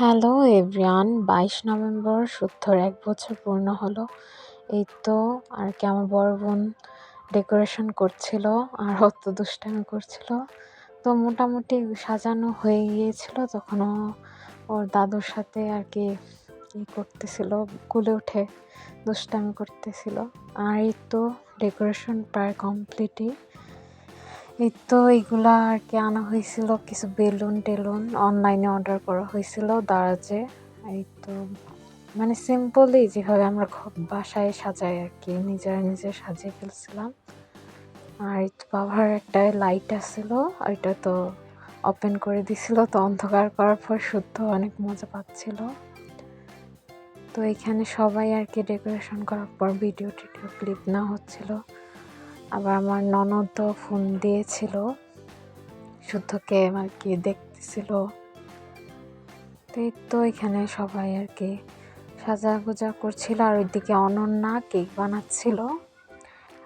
Hello everyone, 22 November শুদ্ধর 1 বছর পূর্ণ হলো। এই তো আর কি আমার বড় বোন ডেকোরেশন করছিল আর অত দুষ্টামি করছিল। তো মোটামুটি সাজানো হয়ে গিয়েছিল, তখন ওর দাদুর সাথে আর কি করতেছিল, কুলে উঠে দুষ্টামি করতেছিল। আর এই তো ডেকোরেশন প্রায় কমপ্লিটই। এই তো এইগুলা আর কি আনা হয়েছিল, কিছু বেলুন টেলুন অনলাইনে অর্ডার করা হয়েছিল দারাজে। এই তো মানে সিম্পলি যেভাবে আমরা বাসায় সাজাই আর কি, নিজে সাজিয়ে ফেলছিলাম। আর এই তো বাবার একটা লাইট আসছিল, ওইটা তো ওপেন করে দিছিল, তো অন্ধকার করার পর শুদ্ধ অনেক মজা পাচ্ছিল। তো এখানে সবাই আর কি ডেকোরেশন করার পর ভিডিও ক্লিপ না হচ্ছিল। আবার আমার ননদ ফোন দিয়েছিল, শুদ্ধকে আর কি দেখতেছিল। তো এখানে সবাই আর কি সাজাগোজা করছিল, আর ওইদিকে অনন্যা কেক বানাচ্ছিল,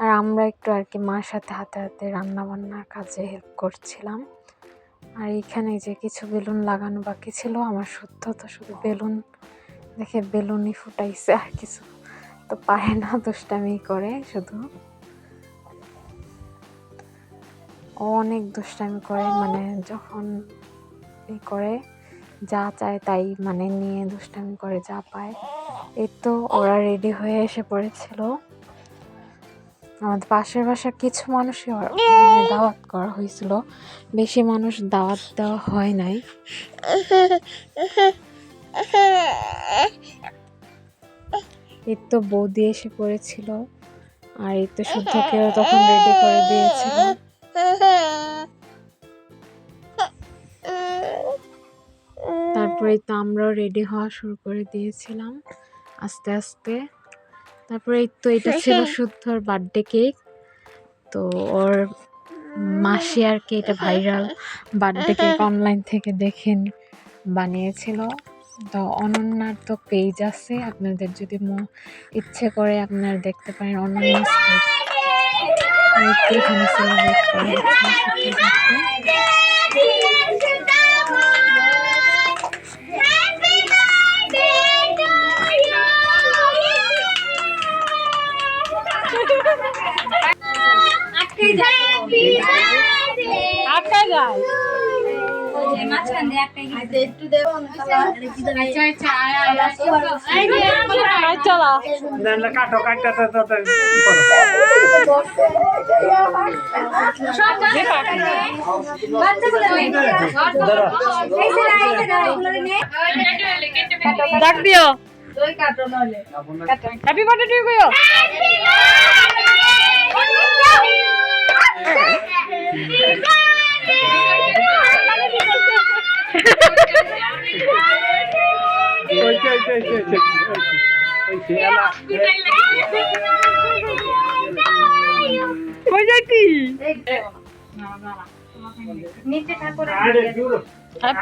আর আমরা একটু আর কি মার সাথে হাতে হাতে রান্না বান্নার কাজে হেল্প করছিলাম। আর এখানে যে কিছু বেলুন লাগানো বাকি ছিল, আমার শুদ্ধ তো শুধু বেলুন দেখে বেলুনই ফুটাইছে, আর কিছু তো পারে না, দুষ্টামি করে শুধু। ও অনেক দুষ্টামি করে, মানে যখন করে যা চায় তাই মানে নিয়ে দুষ্টামি করে যা পায়। এই তো ওরা রেডি হয়ে এসে পড়েছিল। আমাদের পাশের বাসার কিছু মানুষই দাওয়াত করা হয়েছিল, বেশি মানুষ দাওয়াত দেওয়া হয় নাই। এই তো বৌদি এসে পড়েছিল, আর এই তো শুদ্ধকেও তখন রেডি করে দিয়েছিল। তারপরে তো আমরাও রেডি হওয়া শুরু করে দিয়েছিলাম আস্তে আস্তে। তারপরে এই তো এটা ছিল শুদ্ধর বার্থডে কেক। তো ওর মাসি আর কি এটা ভাইরাল বার্থডে কেক অনলাইন থেকে দেখে বানিয়েছিল। তো অনন্যার তো পেজ আছে, আপনাদের যদি ইচ্ছে করে আপনারা দেখতে পারেন অনন্যা কেক। এখানে সেলিব্রেট করা হচ্ছে। ডাক দিও, হ্যাপি বার্থডে টু ইউ।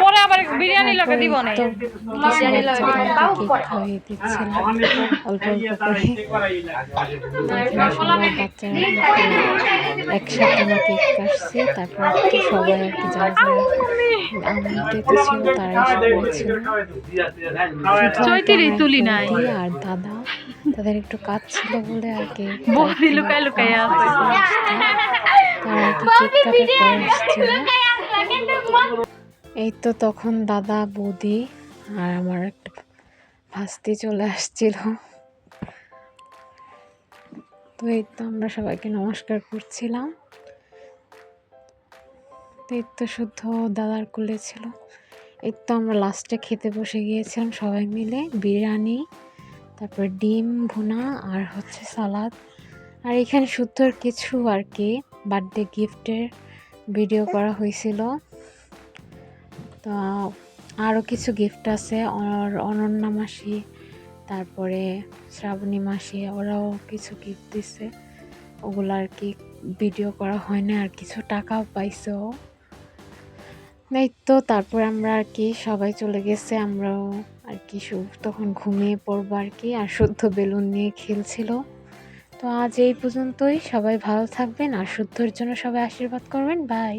পরে আবার বিরিয়ানি লগে দিব না, একসাথে না কেক কাটছে। তারপর সবাই আর কি যারা ছিল তারা তুলি নাই, আর দাদা তাদের একটু কাজ ছিল বলে আর কি এই তো তখন দাদা বৌদি আর আমার একটা ভাস্তি চলে আসছিল। তো এই তো আমরা সবাইকে নমস্কার করছিলাম। তো এই তো শুদ্ধ দাদার কোলে ছিল। এই তো আমরা লাস্টে খেতে বসে গিয়েছিলাম সবাই মিলে, বিরিয়ানি, তারপর ডিম ভুনা আর হচ্ছে সালাদ। আর এখানে শুদ্ধর কিছু আর কি বার্থডে গিফটের ভিডিও করা হয়েছিল। তো আরও কিছু গিফট আছে, অনন্যা মাসি, তারপরে শ্রাবণী মাসি, ওরাও কিছু গিফট দিছে, ওগুলো আর কি ভিডিও করা হয় না। আর কিছু টাকাও পাইছে ও। এই তো তারপর আমরা আর কি সবাই চলে গেছে, আমরাও আর কি তখন ঘুমিয়ে পড়বো আর কি। আর শুদ্ধ বেলুন নিয়ে খেলছিল। তো আজ এই পর্যন্তই, সবাই ভালো থাকবেন আর শুদ্ধর জন্য সবাই আশীর্বাদ করবেন। বাই।